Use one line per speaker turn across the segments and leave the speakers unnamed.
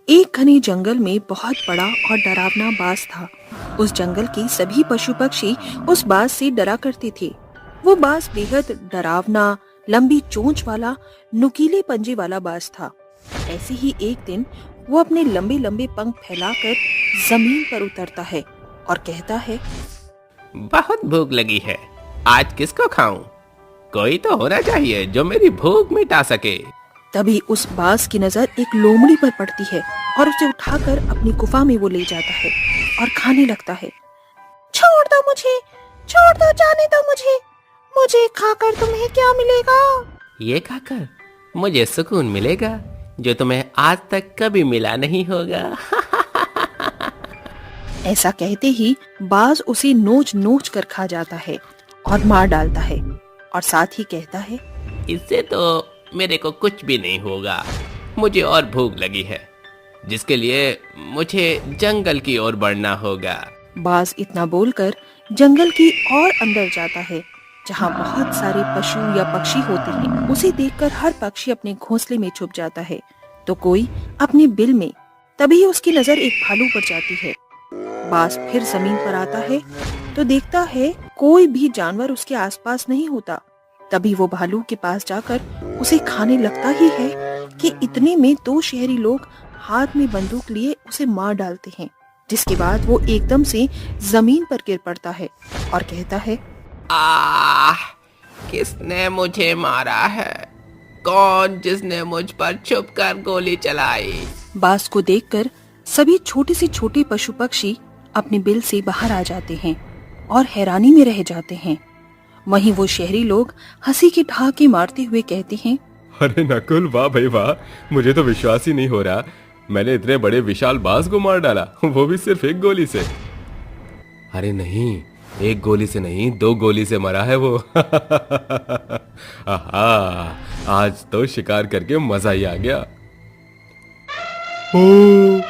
एक घने जंगल में बहुत बड़ा और डरावना बाज था। उस जंगल के सभी पशु पक्षी उस बाज से डरा करते थे। वो बाज बेहद डरावना, लंबी चोंच वाला, नुकीले पंजे वाला बाज था। ऐसे ही एक दिन वो अपने लंबे लंबे पंख फैलाकर जमीन पर उतरता है और कहता है,
बहुत भूख लगी है, आज किसको खाऊं? कोई तो होना चाहिए जो मेरी भूख मिटा सके।
तभी उस बाज की नजर एक लोमड़ी पर पड़ती है और उसे उठाकर अपनी गुफा में वो ले जाता है और खाने लगता है। छोड़ दो मुझे, छोड़ दो, जाने दो मुझे, मुझे खाकर तुम्हें क्या मिलेगा?
ये खाकर मुझे सुकून मिलेगा जो तुम्हें आज तक कभी मिला नहीं होगा।
ऐसा कहते ही बाज उसे नोच नोच कर खा जाता है और मार डालता है और साथ ही कहता है,
इससे तो मेरे को कुछ भी नहीं होगा, मुझे और भूख लगी है, जिसके लिए मुझे जंगल की ओर बढ़ना होगा।
बाज इतना बोलकर जंगल की और अंदर जाता है, जहाँ बहुत सारे पशु या पक्षी होते हैं। उसे देखकर हर पक्षी अपने घोंसले में छुप जाता है, तो कोई अपने बिल में। तभी उसकी नजर एक भालू पर जाती है। बाज फिर जमीन पर आता है तो देखता है कोई भी जानवर उसके आसपास नहीं होता। तभी वो भालू के पास जाकर उसे खाने लगता ही है कि इतने में दो शहरी लोग हाथ में बंदूक लिए उसे मार डालते हैं, जिसके बाद वो एकदम से जमीन पर गिर पड़ता है और कहता है,
आह, किसने मुझे मारा है? कौन जिसने मुझ पर छुपकर गोली चलाई?
बाज को देखकर सभी छोटे से छोटे पशु पक्षी अपने बिल से बाहर आ जाते हैं और हैरानी में रह जाते हैं। वहीं वो शहरी लोग हंसी के ठहाके मारते हुए कहते हैं,
अरे नकुल, वाह भाई वाह, मुझे तो विश्वास ही नहीं हो रहा, मैंने इतने बड़े विशाल बाज को मार डाला, वो भी सिर्फ एक गोली से। अरे नहीं, एक गोली से नहीं, दो गोली से मरा है वो। आहा, आज तो शिकार करके मजा ही आ गया। ओ,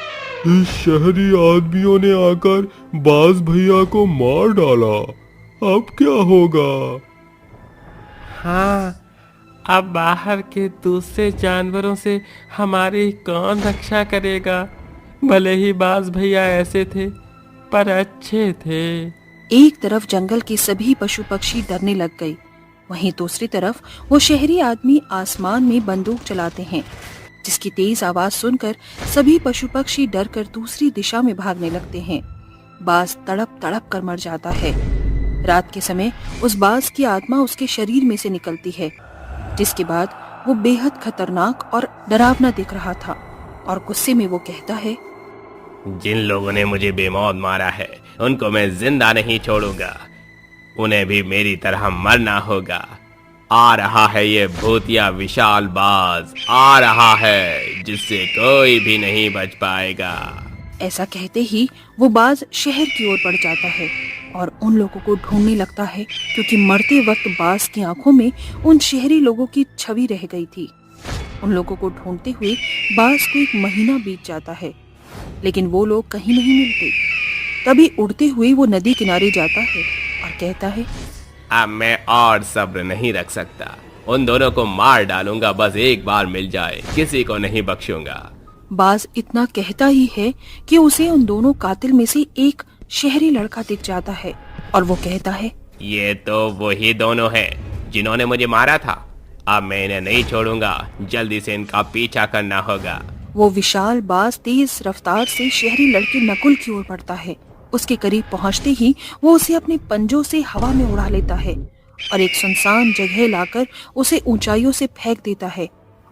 इस शहरी आदमियों ने आकर बाज भैया को मार डाला, अब क्या होगा?
हाँ, अब बाहर के दूसरे जानवरों से हमारी कौन रक्षा करेगा? भले ही बाज भैया ऐसे थे, पर अच्छे थे।
एक तरफ जंगल के सभी पशु पक्षी डरने लग गए, वहीं दूसरी तरफ वो शहरी आदमी आसमान में बंदूक चलाते हैं, जिसकी तेज आवाज सुनकर सभी पशु पक्षी डर कर दूसरी दिशा में भागने लगते हैं। बाज तड़प तड़प कर मर जाता है। रात के समय उस बाज की आत्मा उसके शरीर में से निकलती है, जिसके बाद वो बेहद खतरनाक और डरावना दिख रहा था और गुस्से में वो कहता है,
जिन लोगों ने मुझे बेमौत मारा है उनको मैं जिंदा नहीं छोड़ूंगा, उन्हें भी मेरी तरह मरना होगा। आ रहा है ये भूतिया विशाल बाज, आ रहा है जिससे कोई भी नहीं बच पाएगा।
ऐसा कहते ही वो बाज शहर की ओर बढ़ जाता है और उन लोगों को ढूंढने लगता है, क्योंकि मरते वक्त बाज की आंखों में उन शहरी लोगों की छवि रह गई थी। उन लोगों को ढूंढते हुए बाज को एक महीना बीत जाता है, लेकिन वो लोग कहीं नहीं मिलते। तभी उड़ते हुए वो नदी किनारे जाता है और कहता है,
अब मैं और सब्र नहीं रख सकता, उन दोनों को मार डालूंगा, बस एक बार मिल जाए, किसी को नहीं बख्शूंगा।
बाज इतना कहता ही है कि उसे उन दोनों कातिल में से एक शहरी लड़का दिख जाता है और वो कहता है,
ये तो वही दोनों हैं जिन्होंने मुझे मारा था, अब मैं इन्हें नहीं छोड़ूंगा, जल्दी से इनका पीछा करना होगा।
वो विशाल बाज तेज रफ्तार से शहरी लड़के नकुल की ओर बढ़ता है। उसके करीब पहुंचते ही वो उसे अपने पंजों से हवा में उड़ा लेता है और एक सुनसान जगह लाकर उसे ऊंचाइयों से फेंक देता है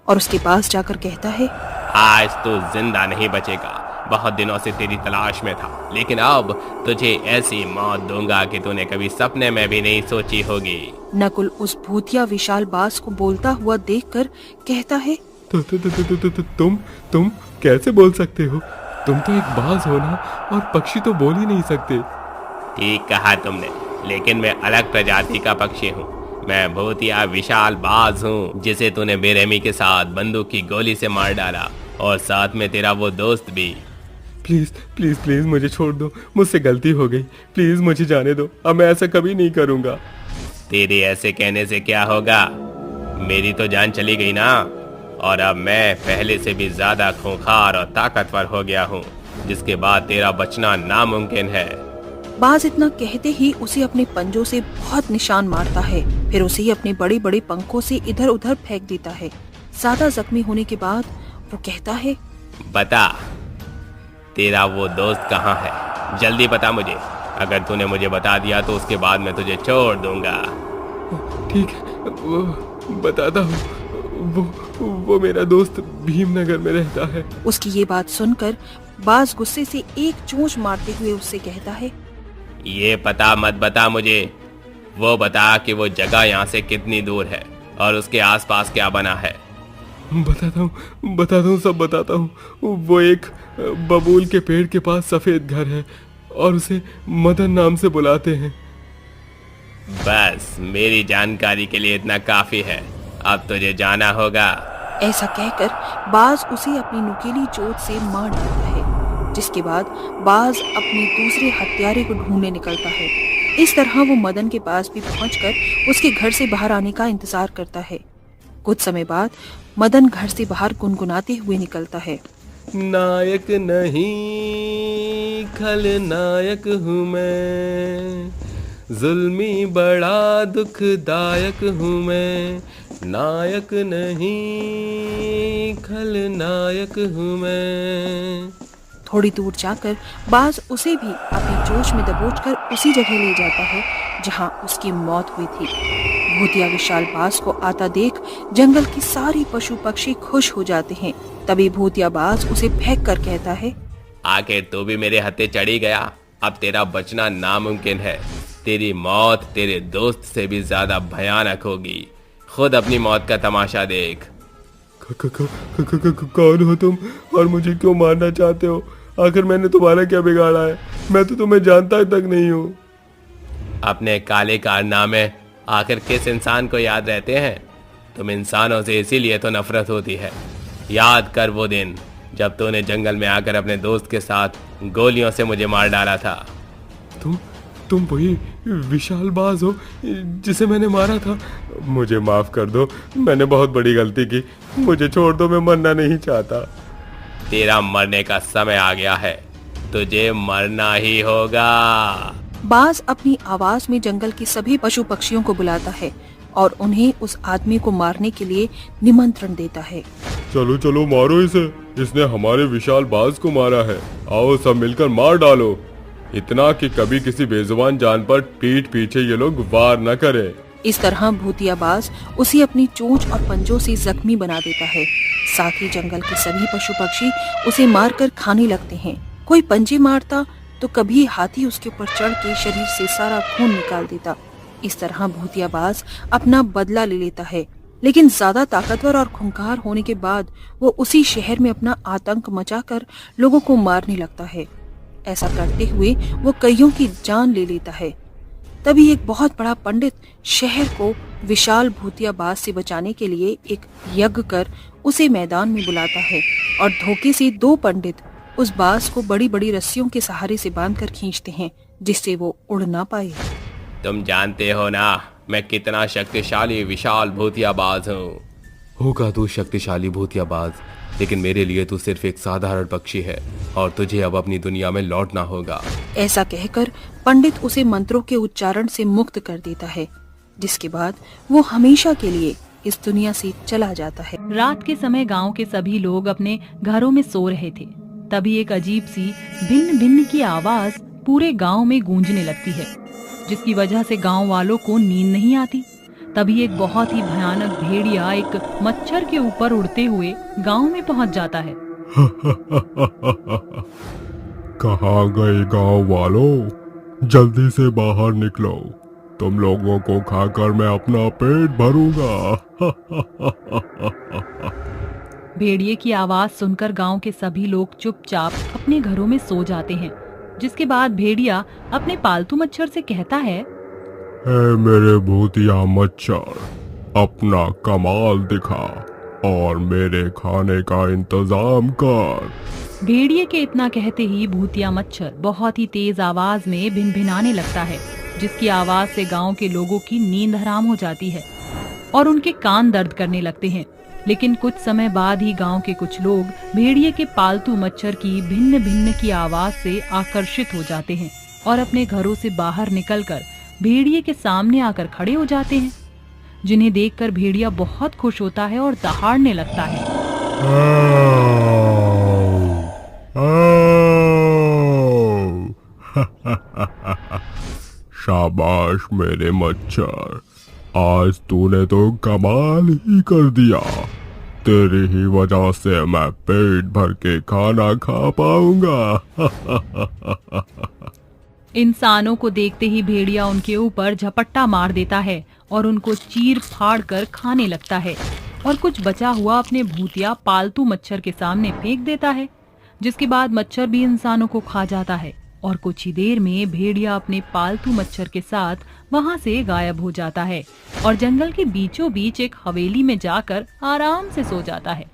और उसके पास जाकर कहता है,
आज तू जिंदा नहीं बचेगा, बहुत दिनों से तेरी तलाश में था, लेकिन अब तुझे ऐसी मौत दूंगा कि तूने कभी सपने में भी नहीं सोची होगी।
नकुल उस भूतिया विशाल बाज को बोलता हुआ देखकर कहता है,
तुम कैसे बोल सकते हो? तुम तो एक बाज हो ना, और पक्षी तो बोल ही नहीं सकते।
ठीक कहा तुमने, लेकिन मैं अलग प्रजाति का पक्षी हूँ। मैं भूतिया विशाल बाज हूँ जिसे तूने बेरहमी के साथ बंदूक की गोली से मार डाला, और साथ में तेरा वो दोस्त भी।
प्लीज प्लीज प्लीज मुझे छोड़ दो, मुझसे गलती हो गई, प्लीज मुझे जाने दो, अब मैं ऐसा कभी नहीं करूँगा।
तेरे ऐसे कहने से क्या होगा, मेरी तो जान चली गई ना, और अब मैं पहले से भी ज्यादा खूंखार और ताकतवर हो गया हूँ, जिसके बाद तेरा बचना नामुमकिन है।
बाज इतना कहते ही उसे अपने पंजों से बहुत निशान मारता है, फिर उसे अपने बड़े बड़े पंखों से इधर उधर फेंक देता है। ज्यादा जख्मी होने के बाद वो कहता है,
बता, तेरा वो दोस्त कहाँ है? जल्दी बता मुझे। अगर तूने मुझे बता दिया तो उसके बाद मैं तुझे छोड़ दूंगा।
ठीक है, वो बताता हूँ। वो मेरा दोस्त भीमनगर में रहता है।
उसकी ये बात सुनकर बाज गुस्से से एक चोंच मारते हुए उससे कहता है,
ये पता मत बता मुझे, वो बता कि वो जगह यहाँ से कितनी दूर है और उसके आसपास क्या बना है।
बताता हूँ, सब बताता हूँ। वो एक बबूल के पेड़ के पास सफेद घर है और उसे मदन नाम से बुलाते हैं।
बस मेरी जानकारी के लिए इतना काफी है, अब तुझे जाना होगा।
ऐसा कहकर बाज उसे अपनी नुकीली चोट से मार डालता है, जिसके बाद बाज अपने दूसरे हत्यारे को ढूंढने निकलता है। इस तरह वो मदन के पास भी पहुंचकर उसके घर से बाहर आने का इंतजार करता है। कुछ समय बाद मदन घर से बाहर गुनगुनाते हुए निकलता है,
नायक नहीं खलनायक हूँ मैं, जुल्मी बड़ा दुखदायक हूँ मैं, नायक नहीं खलनायक हूँ मैं।
थोड़ी दूर जाकर बाज उसे भी अपनी चोंच में दबोचकर उसी जगह ले जाता है जहां उसकी मौत हुई थी। भूतिया विशाल बाज को आता देख जंगल की सारी पशु पक्षी खुश हो जाते हैं। तभी भूतिया बाज उसे फेंक कर कहता है,
आखिर तू भी मेरे हत्थे चढ़ी गया, अब तेरा बचना नामुमकिन है। तेरी मौत तेरे दोस्त से भी ज्यादा भयानक होगी। खुद अपनी मौत का तमाशा देख।
कौन हो तुम और मुझे क्यों मारना चाहते हो? आखिर मैंने तुम्हारा क्या बिगाड़ा है? मैं तो तुम्हें जानता तक नहीं हूँ।
अपने काले कारनामे आखिर किस इंसान को याद रहते हैं? तुम इंसानों से इसीलिए तो नफरत होती है। याद कर वो दिन जब तूने जंगल में आकर अपने दोस्त के साथ गोलियों से मुझे मार डाला था।
तुम वही विशाल बाज हो जिसे मैंने मारा था। मुझे माफ कर दो, मैंने बहुत बड़ी गलती की। मुझे छोड़ दो, मैं मरना नहीं चाहता।
तेरा मरने का समय आ गया है, तुझे मरना ही होगा।
बाज अपनी आवाज में जंगल के सभी पशु पक्षियों को बुलाता है और उन्हें उस आदमी को मारने के लिए निमंत्रण देता है।
चलो चलो मारो इसे, इसने हमारे विशाल बाज को मारा है। आओ सब मिलकर मार डालो, इतना कि कभी किसी बेजुबान जान पर पीठ पीछे ये लोग वार न करें।
इस तरह भूतिया बाज उसे अपनी चोंच और पंजों से जख्मी बना देता है। साथ ही जंगल के सभी पशु पक्षी उसे मारकर खाने लगते हैं। कोई पंजे मारता तो कभी हाथी उसके ऊपर चढ़ के शरीर से सारा खून निकाल देता। इस तरह भूतिया बाज अपना बदला ले लेता है, लेकिन ज्यादा ताकतवर और खूंखार होने के बाद वो उसी शहर में अपना आतंक मचाकर लोगों को मारने लगता है। ऐसा करते हुए वो कईयों की जान ले लेता है। तभी एक बहुत बड़ा पंडित शहर को विशाल भूतिया बाज से बचाने के लिए एक यज्ञ कर उसे मैदान में बुलाता है और धोखे से 2 पंडित उस बाज को बड़ी बड़ी रस्सियों के सहारे से बांधकर खींचते हैं, जिससे वो उड़ ना पाए।
तुम जानते हो ना मैं कितना शक्तिशाली विशाल भूतिया बाज हूँ।
होगा तू शक्तिशाली भूतिया बाज, लेकिन मेरे लिए तू सिर्फ एक साधारण पक्षी है और तुझे अब अपनी दुनिया में लौटना होगा।
ऐसा कहकर पंडित उसे मंत्रों के उच्चारण से मुक्त कर देता है, जिसके बाद वो हमेशा के लिए इस दुनिया से चला जाता है।
रात के समय गांव के सभी लोग अपने घरों में सो रहे थे। तभी एक अजीब सी भिन्न भिन्न की आवाज पूरे गांव में गूंजने लगती है, जिसकी वजह से गांव वालों को नींद नहीं आती। तभी एक बहुत ही भयानक भेड़िया एक मच्छर के ऊपर उड़ते हुए गांव में पहुंच जाता है।
कहाँ गए गांव वालों? जल्दी से बाहर निकलो, तुम लोगों को खाकर मैं अपना पेट भरूंगा।
भेड़िए की आवाज सुनकर गांव के सभी लोग चुपचाप अपने घरों में सो जाते हैं। जिसके बाद भेड़िया अपने पालतू मच्छर से कहता है,
ए मेरे भूतिया मच्छर, अपना कमाल दिखा और मेरे खाने का इंतजाम कर।
भेड़िए के इतना कहते ही भूतिया मच्छर बहुत ही तेज आवाज में भिनभिनाने लगता है, जिसकी आवाज से गांव के लोगों की नींद हराम हो जाती है और उनके कान दर्द करने लगते हैं। लेकिन कुछ समय बाद ही गांव के कुछ लोग भेड़िए के पालतू मच्छर की भिन्न भिन्न की आवाज से आकर्षित हो जाते हैं और अपने घरों से बाहर निकलकर भेड़िए के सामने आकर खड़े हो जाते हैं, जिन्हें देखकर भेड़िया बहुत खुश होता है और दहाड़ने लगता है।
शाबाश मेरे मच्छर, आज तूने तो कमाल ही कर दिया। तेरी ही वजह से मैं पेट भर के खाना खा पाऊंगा।
इंसानों को देखते ही भेड़िया उनके ऊपर झपट्टा मार देता है और उनको चीर फाड़ कर खाने लगता है और कुछ बचा हुआ अपने भूतिया पालतू मच्छर के सामने फेंक देता है, जिसके बाद मच्छर भी इंसानों को खा जाता है और कुछ ही देर में भेड़िया अपने पालतू मच्छर के साथ वहां से गायब हो जाता है और जंगल के बीचों बीच एक हवेली में जाकर आराम से सो जाता है।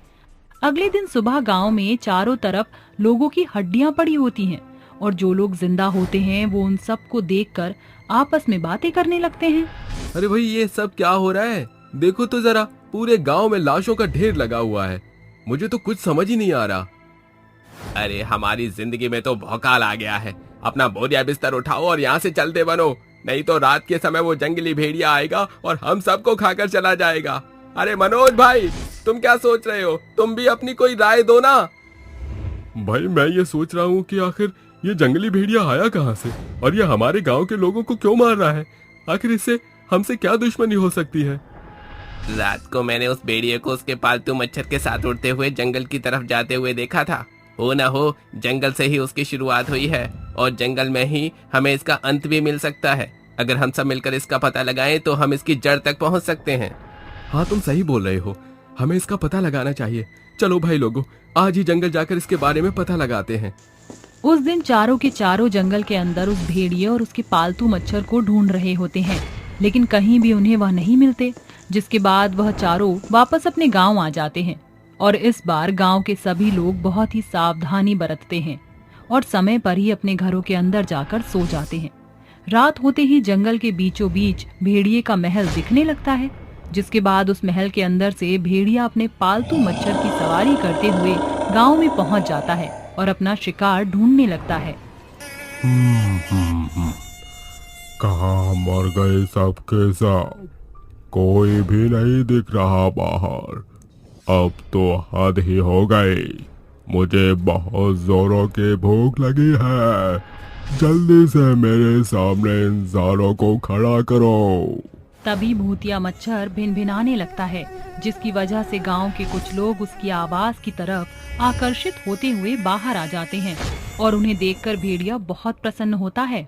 अगले दिन सुबह गांव में चारों तरफ लोगों की हड्डियां पड़ी होती हैं और जो लोग जिंदा होते हैं वो उन सब को देखकर आपस में बातें करने लगते हैं।
अरे भाई, ये सब क्या हो रहा है? देखो तो जरा, पूरे गांव में लाशों का ढेर लगा हुआ है। मुझे तो कुछ समझ ही नहीं आ रहा।
अरे हमारी जिंदगी में तो भौकाल आ गया है। अपना बोरिया बिस्तर उठाओ और यहाँ से चलते बनो, नहीं तो रात के समय वो जंगली भेड़िया आएगा और हम सबको खाकर चला जाएगा। अरे मनोज भाई, तुम क्या सोच रहे हो? तुम भी अपनी कोई राय दो ना।
भाई, मैं ये सोच रहा हूँ कि आखिर ये जंगली भेड़िया आया कहाँ से और ये हमारे गांव के लोगों को क्यों मार रहा है? आखिर इससे हमसे क्या दुश्मनी हो सकती है?
रात को मैंने उस भेड़िए को उसके पालतू मच्छर के साथ उड़ते हुए जंगल की तरफ जाते हुए देखा था। हो ना हो जंगल से ही उसकी शुरुआत हुई है और जंगल में ही हमें इसका अंत भी मिल सकता है। अगर हम सब मिलकर इसका पता लगाएं तो हम इसकी जड़ तक पहुंच सकते हैं।
हाँ, तुम सही बोल रहे हो, हमें इसका पता लगाना चाहिए। चलो भाई लोगों, आज ही जंगल जाकर इसके बारे में पता लगाते हैं।
उस दिन चारों के चारों जंगल के अंदर उस भेड़िए और उसके पालतू मच्छर को ढूंढ रहे होते हैं, लेकिन कहीं भी उन्हें वह नहीं मिलते, जिसके बाद वह चारों वापस अपने गांव आ जाते हैं और इस बार गांव के सभी लोग बहुत ही सावधानी बरतते हैं और समय पर ही अपने घरों के अंदर जाकर सो जाते हैं। रात होते ही जंगल के बीचों बीच भेड़िए का महल दिखने लगता है, जिसके बाद उस महल के अंदर से भेड़िया अपने पालतू मच्छर की सवारी करते हुए गांव में पहुंच जाता है और अपना शिकार ढूंढने लगता है।
कहाँ मर गए सबके सब? कोई भी नहीं दिख रहा बाहर। अब तो हद ही हो गई। मुझे बहुत जोरों की भूख लगी है। जल्दी से मेरे सामने इंसानों को खड़ा करो।
तभी भूतिया मच्छर भिनभिनाने लगता है, जिसकी वजह से गांव के कुछ लोग उसकी आवाज की तरफ आकर्षित होते हुए बाहर आ जाते हैं और उन्हें देखकर भेड़िया बहुत प्रसन्न होता है।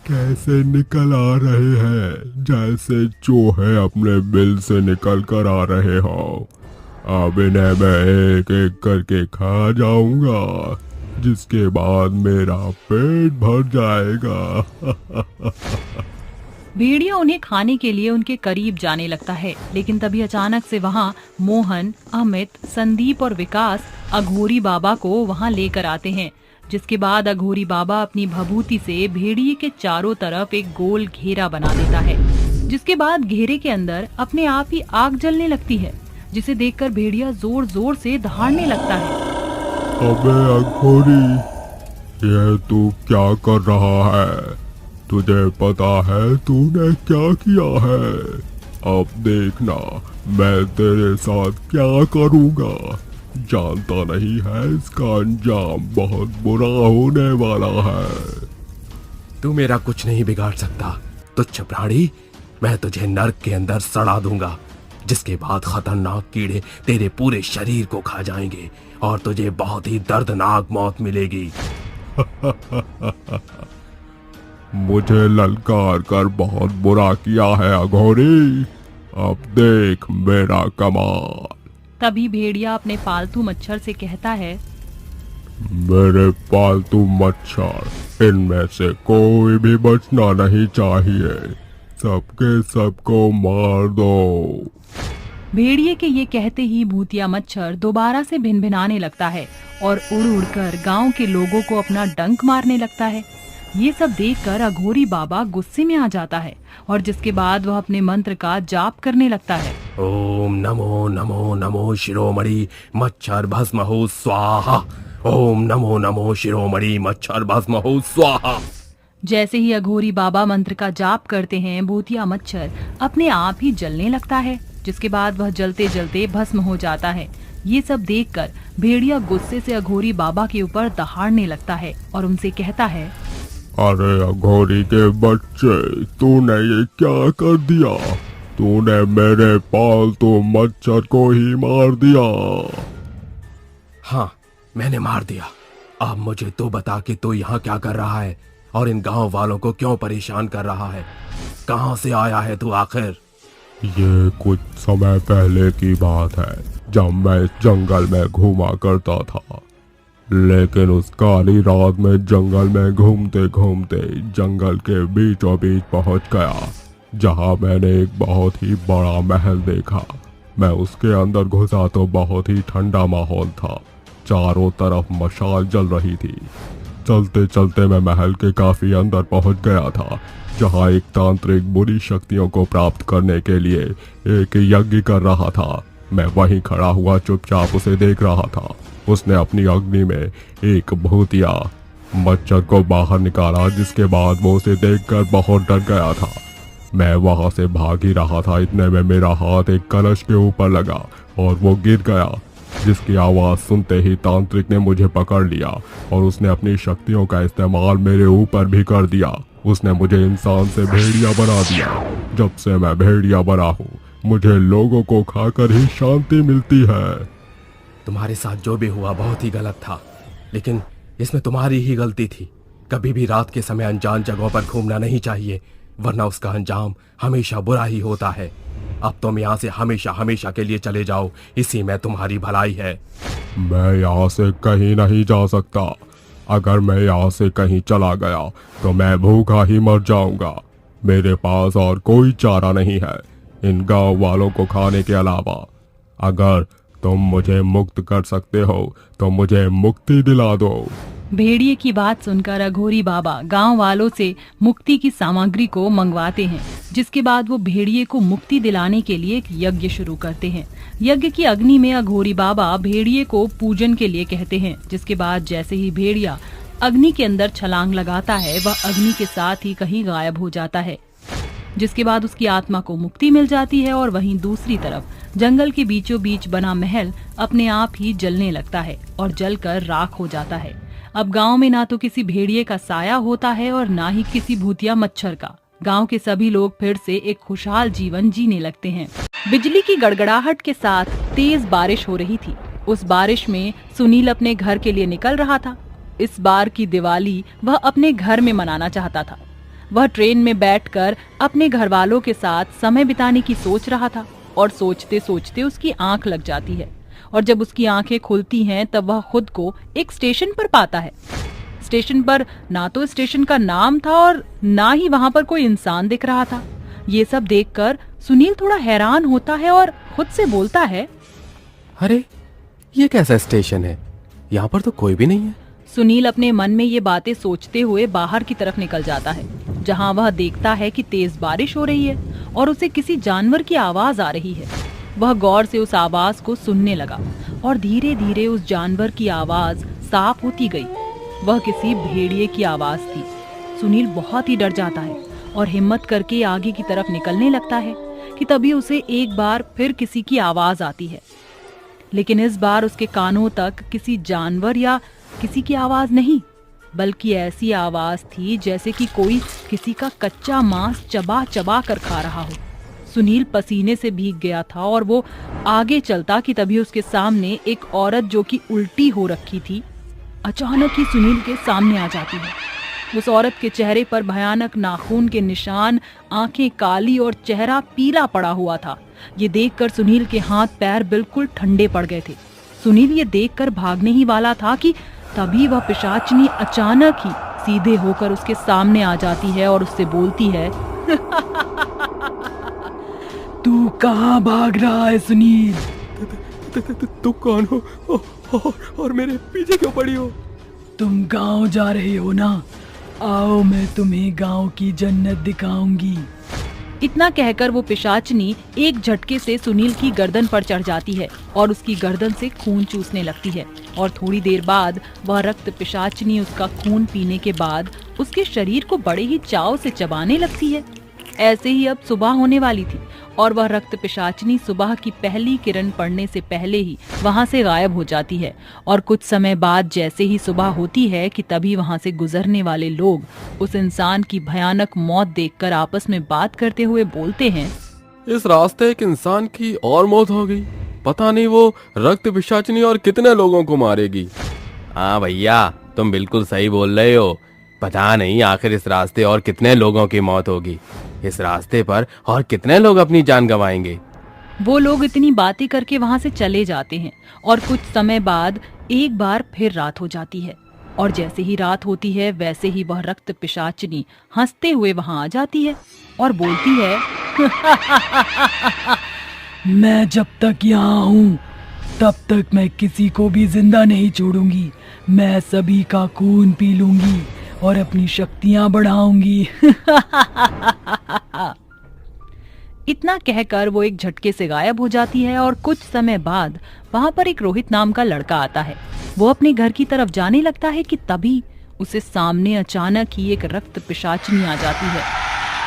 कैसे निकल आ रहे हैं, जैसे चूहे अपने बिल से निकल कर आ रहे हो। अब इन्हें मैं एक एक करके खा जाऊंगा, जिसके बाद मेरा पेट भर जाएगा।
भेड़िया उन्हें खाने के लिए उनके करीब जाने लगता है, लेकिन तभी अचानक से वहाँ मोहन, अमित, संदीप और विकास अघोरी बाबा को वहाँ लेकर आते हैं, जिसके बाद अघोरी बाबा अपनी भभूति से भेड़िए के चारों तरफ एक गोल घेरा बना देता है, जिसके बाद घेरे के अंदर अपने आप ही आग जलने लगती है, जिसे देखकर भेड़िया जोर जोर से दहाड़ने लगता है।
अबे अघोरी, ये तू क्या कर रहा है? तुझे पता है तूने क्या किया है? अब देखना मैं तेरे साथ क्या करूँगा। जानता नहीं है इसका अंजाम बहुत बुरा होने वाला है।
तू मेरा कुछ नहीं बिगाड़ सकता तुच्छ प्राणी। मैं तुझे नर्क के अंदर सड़ा दूंगा, जिसके बाद खतरनाक कीड़े तेरे पूरे शरीर को खा जाएंगे और तुझे बहुत ही दर्दनाक मौत मिलेगी।
मुझे ललकार कर बहुत बुरा किया है अघोरी, अब देख मेरा कमाल।
तभी भेड़िया अपने पालतू मच्छर से कहता है,
मेरे पालतू मच्छर, इनमें से कोई भी बचना नहीं चाहिए। सबके सबको मार दो।
भेड़िए के ये कहते ही भूतिया मच्छर दोबारा से भिनभिनाने लगता है और उड़ उड़कर गांव के लोगों को अपना डंक मारने लगता है। ये सब देखकर अघोरी बाबा गुस्से में आ जाता है और जिसके बाद वह अपने मंत्र का जाप करने लगता है।
ओम नमो नमो नमो शिरोमणि मच्छर भस्म हो स्वाहा। ओम नमो नमो शिरोमणि मच्छर भस्म हो स्वाहा।
जैसे ही अघोरी बाबा मंत्र का जाप करते हैं, भूतिया मच्छर अपने आप ही जलने लगता है, जिसके बाद वह जलते जलते भस्म हो जाता है। ये सब देखकर भेड़िया गुस्से से अघोरी बाबा के ऊपर दहाड़ने लगता है और उनसे कहता है,
अरे अघोरी के बच्चे, तूने ये क्या कर दिया? तूने मेरे पालतू मच्छर को ही मार दिया।
हाँ, मैंने मार दिया। अब मुझे तू बता कि तू यहाँ क्या कर रहा है और इन गांव वालों को क्यों परेशान कर रहा है? कहाँ से आया है तू आखिर?
ये कुछ समय पहले की बात है, जब मैं इस जंगल में घूमा करता था। लेकिन उस काली रात में जंगल में घूमते घूमते जंगल के बीचों बीच पहुंच गया, जहां मैंने एक बहुत ही बड़ा महल देखा। मैं उसके अंदर घुसा तो बहुत ही ठंडा माहौल था, चारों तरफ मशाल जल रही थी। चलते चलते मैं महल के काफी अंदर पहुंच गया था, जहां एक तांत्रिक बुरी शक्तियों को प्राप्त करने के लिए एक यज्ञ कर रहा था। मैं वहीं खड़ा हुआ चुपचाप उसे देख रहा था। उसने अपनी अग्नि में एक भूतिया मच्छर को बाहर निकाला, जिसके बाद वो उसे देखकर बहुत डर गया था। मैं वहां से भाग ही रहा था, इतने में मेरा हाथ एक कलश के ऊपर लगा और वो गिर गया, जिसकी आवाज सुनते ही तांत्रिक ने मुझे पकड़ लिया और उसने अपनी शक्तियों का इस्तेमाल मेरे ऊपर भी कर दिया। उसने मुझे इंसान से भेड़िया बना दिया। जब से मैं भेड़िया बना हूँ, मुझे लोगों को खाकर ही शांति मिलती है।
तुम्हारे साथ जो भी हुआ बहुत ही गलत था, लेकिन इसमें तुम्हारी ही गलती थी। कभी भी रात के समय अनजान जगहों पर घूमना नहीं चाहिए, वरना उसका अंजाम हमेशा बुरा ही होता है। अब तुम यहाँ से हमेशा हमेशा के लिए चले जाओ, इसी में तुम्हारी भलाई है।
मैं यहाँ से कहीं नहीं जा सकता। अगर मैं यहाँ से कहीं चला गया तो मैं भूखा ही मर जाऊंगा। मेरे पास और कोई चारा नहीं है इन गांव वालों को खाने के अलावा। अगर तुम मुझे मुक्त कर सकते हो तो मुझे मुक्ति दिला दो।
भेड़िए की बात सुनकर अघोरी बाबा गांव वालों से मुक्ति की सामग्री को मंगवाते हैं, जिसके बाद वो भेड़िए को मुक्ति दिलाने के लिए एक यज्ञ शुरू करते हैं। यज्ञ की अग्नि में अघोरी बाबा भेड़िए को पूजन के लिए कहते हैं, जिसके बाद जैसे ही भेड़िया अग्नि के अंदर छलांग लगाता है, वह अग्नि के साथ ही कहीं गायब हो जाता है, जिसके बाद उसकी आत्मा को मुक्ति मिल जाती है। और वहीं दूसरी तरफ जंगल के बीचों बीच बना महल अपने आप ही जलने लगता है और जलकर राख हो जाता है। अब गांव में ना तो किसी भेड़िए का साया होता है और ना ही किसी भूतिया मच्छर का। गांव के सभी लोग फिर से एक खुशहाल जीवन जीने लगते हैं। बिजली की गड़गड़ाहट के साथ तेज बारिश हो रही थी। उस बारिश में सुनील अपने घर के लिए निकल रहा था। इस बार की दिवाली वह अपने घर में मनाना चाहता था। वह ट्रेन में बैठकर अपने घर वालों के साथ समय बिताने की सोच रहा था और सोचते सोचते उसकी आंख लग जाती है। और जब उसकी आंखें खुलती हैं तब वह खुद को एक स्टेशन पर पाता है। स्टेशन पर ना तो स्टेशन का नाम था और ना ही वहां पर कोई इंसान दिख रहा था। ये सब देखकर सुनील थोड़ा हैरान होता है और खुद से बोलता है,
अरे ये कैसा स्टेशन है? यहाँ पर तो कोई भी नहीं है।
सुनील अपने मन में ये बातें सोचते हुए बाहर की तरफ निकल जाता है, जहाँ वह देखता है कि तेज बारिश हो रही है और उसे किसी जानवर की आवाज आ रही है। वह गौर से उस आवाज को सुनने लगा और धीरे धीरे उस जानवर की आवाज साफ होती गई। वह किसी भेड़िए की आवाज थी। सुनील बहुत ही डर जाता है और हिम्मत करके आगे की तरफ निकलने लगता है कि तभी उसे एक बार फिर किसी की आवाज आती है, लेकिन इस बार उसके कानों तक किसी जानवर या किसी की आवाज नहीं, बल्कि ऐसी आवाज थी जैसे कि कोई किसी का कच्चा मांस चबा चबा कर खा रहा हो। सुनील पसीने से भीग गया था और वो आगे चलता कि तभी उसके सामने एक औरत जो कि उल्टी हो रखी थी, अचानक ही सुनील के सामने आ जाती है। उस औरत के चेहरे पर भयानक नाखून के निशान, आंखें काली और चेहरा पीला पड़ा हुआ था। ये देखकर सुनील के हाथ पैर बिल्कुल ठंडे पड़ गए थे। सुनील ये देखकर भागने ही वाला था कि तभी वह पिशाचनी अचानक ही सीधे होकर उसके सामने आ जाती है और उससे बोलती है, तू कहाँ भाग रहा है सुनील?
तुम कौन हो और मेरे पीछे क्यों पड़ी हो?
तुम गांव जा रहे हो ना?
आओ मैं तुम्हें गांव की जन्नत दिखाऊंगी।
इतना कहकर वो पिशाचनी एक झटके से सुनील की गर्दन पर चढ़ जाती है और उसकी गर्दन से खून चूसने लगती है और थोड़ी देर बाद वह रक्त पिशाचनी उसका खून पीने के बाद उसके शरीर को बड़े ही चाव से चबाने लगती है। ऐसे ही अब सुबह होने वाली थी और वह रक्त पिशाचनी सुबह की पहली किरण पड़ने से पहले ही वहां से गायब हो जाती है। और कुछ समय बाद जैसे ही सुबह होती है कि तभी वहां से गुजरने वाले लोग उस इंसान की भयानक मौत देखकर आपस में बात करते हुए बोलते हैं,
इस रास्ते एक इंसान की और मौत हो गई। पता नहीं वो रक्त पिशाचनी और कितने लोगों को मारेगी। हाँ भैया, तुम बिल्कुल सही बोल रहे हो। पता नहीं आखिर इस रास्ते और कितने लोगों की मौत होगी। इस रास्ते पर और कितने लोग अपनी जान गंवाएंगे।
वो लोग इतनी बातें करके वहां से चले जाते हैं और कुछ समय बाद एक बार फिर रात हो जाती है और जैसे ही रात होती है वैसे ही वह रक्त पिशाचनी हंसते हुए वहां आ जाती है और बोलती है,
मैं जब तक यहाँ हूँ तब तक मैं किसी को भी जिंदा नहीं छोड़ूंगी। मैं सभी का खून पी लूंगी और अपनी शक्तियां बढ़ाऊंगी।
इतना कहकर वो एक झटके से गायब हो जाती है और कुछ समय बाद वहां पर एक रोहित नाम का लड़का आता है। वो अपने घर की तरफ जाने लगता है कि तभी उसे सामने अचानक ही एक रक्त पिशाचनी आ जाती है।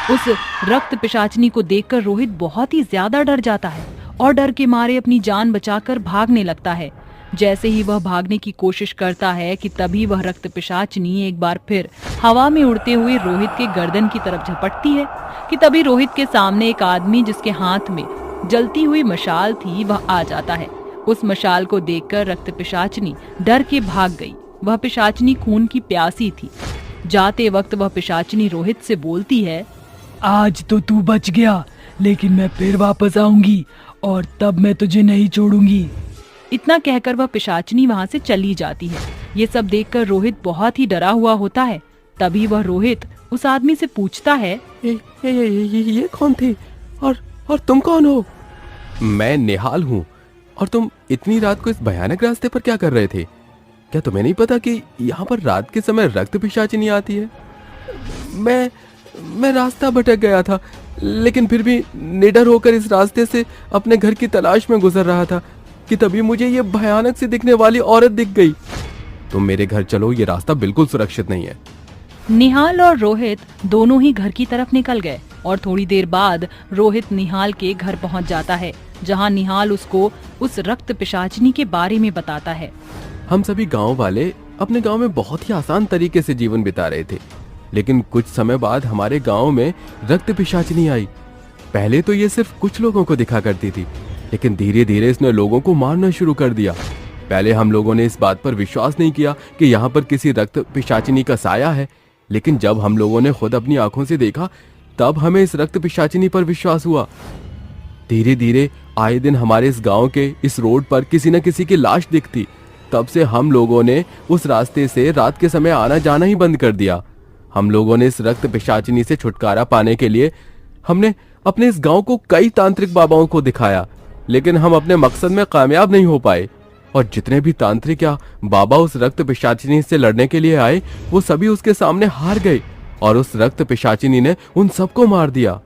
उस रक्त पिशाचनी को देखकर रोहित बहुत ही ज्यादा डर जाता है और डर के मारे अपनी जान बचाकर भागने लगता है। जैसे ही वह भागने की कोशिश करता है कि तभी वह रक्त पिशाचनी एक बार फिर हवा में उड़ते हुए रोहित के गर्दन की तरफ झपटती है कि तभी रोहित के सामने एक आदमी जिसके हाथ में जलती हुई मशाल थी वह आ जाता है। उस मशाल को देखकर रक्त पिशाचनी डर के भाग गई। वह पिशाचनी खून की प्यासी थी। जाते वक्त वह पिशाचनी रोहित से बोलती है,
आज तो तू बच गया, लेकिन मैं फिर वापस आऊंगी और तब मैं तुझे नहीं छोड़ूंगी।
इतना कहकर वह पिशाचनी वहां से चली जाती है। ये सब देखकर रोहित बहुत ही डरा हुआ होता है। तभी वह रोहित उस आदमी से पूछता है,
ये कौन थे और तुम कौन हो? मैं निहाल हूँ। और तुम इतनी रात को इस भयानक रास्ते पर क्या कर रहे थे? क्या तुम्हें नहीं पता कि यहाँ पर रात के समय रक्त पिशाचनी आती है? मैं रास्ता भटक गया था, लेकिन फिर भी निडर होकर इस रास्ते से अपने घर की तलाश में गुजर रहा था कि तभी मुझे ये भयानक सी दिखने वाली औरत दिख गई। तुम मेरे घर चलो, ये रास्ता बिल्कुल सुरक्षित नहीं है।
निहाल और रोहित दोनों ही घर की तरफ निकल गए और थोड़ी देर बाद रोहित निहाल के घर पहुंच जाता है, जहां निहाल उसको उस रक्त पिशाचनी के बारे में बताता है।
हम सभी गांव वाले अपने गांव में बहुत ही आसान तरीके से जीवन बिता रहे थे, लेकिन कुछ समय बाद हमारे गांव में रक्त पिशाचनी आई। पहले तो ये सिर्फ कुछ लोगों को दिखा करती थी, लेकिन धीरे धीरे इसने लोगों को मारना शुरू कर दिया। पहले हम लोगों ने इस बात पर विश्वास नहीं किया कि यहाँ पर किसी रक्त पिशाचिनी का साया है, लेकिन जब हम लोगों ने खुद अपनी आंखों से देखा तब हमें इस रक्त पिशाचिनी पर विश्वास हुआ। धीरे धीरे आए दिन हमारे इस गांव के इस रोड पर किसी न किसी की लाश दिखती। तब से हम लोगों ने उस रास्ते से रात के समय आना जाना ही बंद कर दिया। हम लोगों ने इस रक्त पिशाचिनी से छुटकारा पाने के लिए हमने अपने इस गांव को कई तांत्रिक बाबाओं को दिखाया, लेकिन हम अपने मकसद में कामयाब नहीं हो पाए। और जितने भी तांत्रिक या बाबा उस रक्त पिशाचिनी से लड़ने के लिए आए, वो सभी उसके सामने हार गए और उस रक्त पिशाचिनी ने उन सबको मार दिया।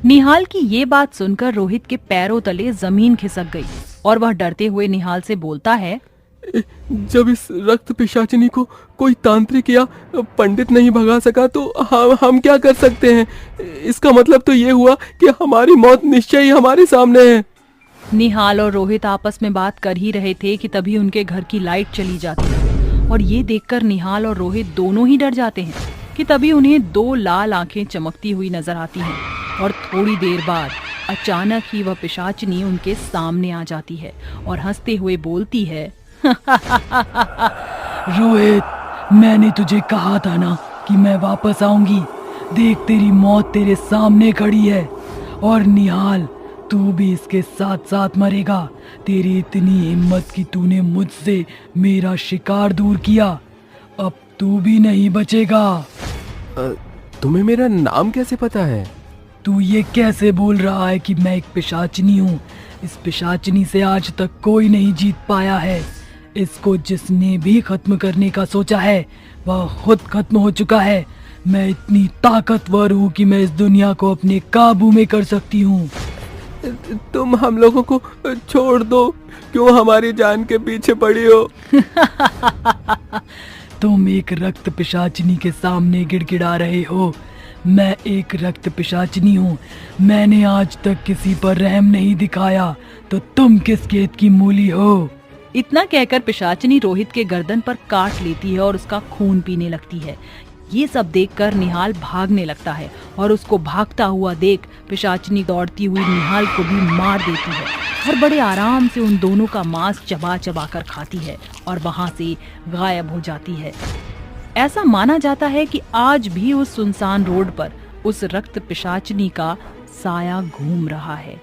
निहाल की ये बात सुनकर रोहित के पैरों तले जमीन खिसक गई और वह डरते हुए निहाल से बोलता है,
जब इस रक्त पिशाचिनी को कोई तांत्रिक या पंडित नहीं भगा सका तो हम क्या कर सकते हैं? इसका मतलब तो ये हुआ कि हमारी मौत निश्चय ही हमारे सामने है।
निहाल और रोहित आपस में बात कर ही रहे थे कि तभी उनके घर की लाइट चली जाती है और ये देखकर निहाल और रोहित दोनों ही डर जाते हैं कि तभी उन्हें दो लाल आंखें चमकती हुई नजर आती हैं और थोड़ी देर बाद अचानक ही वह पिशाचनी उनके सामने आ जाती है और हंसते हुए बोलती है,
रोहित, मैंने तुझे कहा था ना कि मैं वापस आऊंगी। देख, तेरी मौत तेरे सामने खड़ी है और निहाल, तू भी इसके साथ साथ मरेगा। तेरी इतनी हिम्मत कि तूने मुझसे मेरा शिकार दूर किया, अब तू भी नहीं बचेगा।
तुम्हें मेरा नाम कैसे पता है?
तू ये कैसे बोल रहा है कि मैं एक पिशाचनी हूँ? इस पिशाचनी से आज तक कोई नहीं जीत पाया है। इसको जिसने भी खत्म करने का सोचा है वह खुद खत्म हो चुका है। मैं इतनी ताकतवर हूँ कि मैं इस दुनिया को अपने काबू में कर सकती हूँ।
तुम हम लोगों को छोड़ दो, क्यों हमारी जान के पीछे पड़ी हो?
तुम एक रक्त पिशाचिनी के सामने गिड़गिड़ा रहे हो। मैं एक रक्त पिशाचिनी हूँ। मैंने आज तक किसी पर रहम नहीं दिखाया, तो तुम किस खेत की मूली हो?
इतना कहकर पिशाचिनी रोहित के गर्दन पर काट लेती है और उसका खून पीने लगती है। ये सब देखकर निहाल भागने लगता है और उसको भागता हुआ देख पिशाचिनी दौड़ती हुई निहाल को भी मार देती है और बड़े आराम से उन दोनों का मांस चबा चबा कर खाती है और वहां से गायब हो जाती है। ऐसा माना जाता है कि आज भी उस सुनसान रोड पर उस रक्त पिशाचिनी का साया घूम रहा है।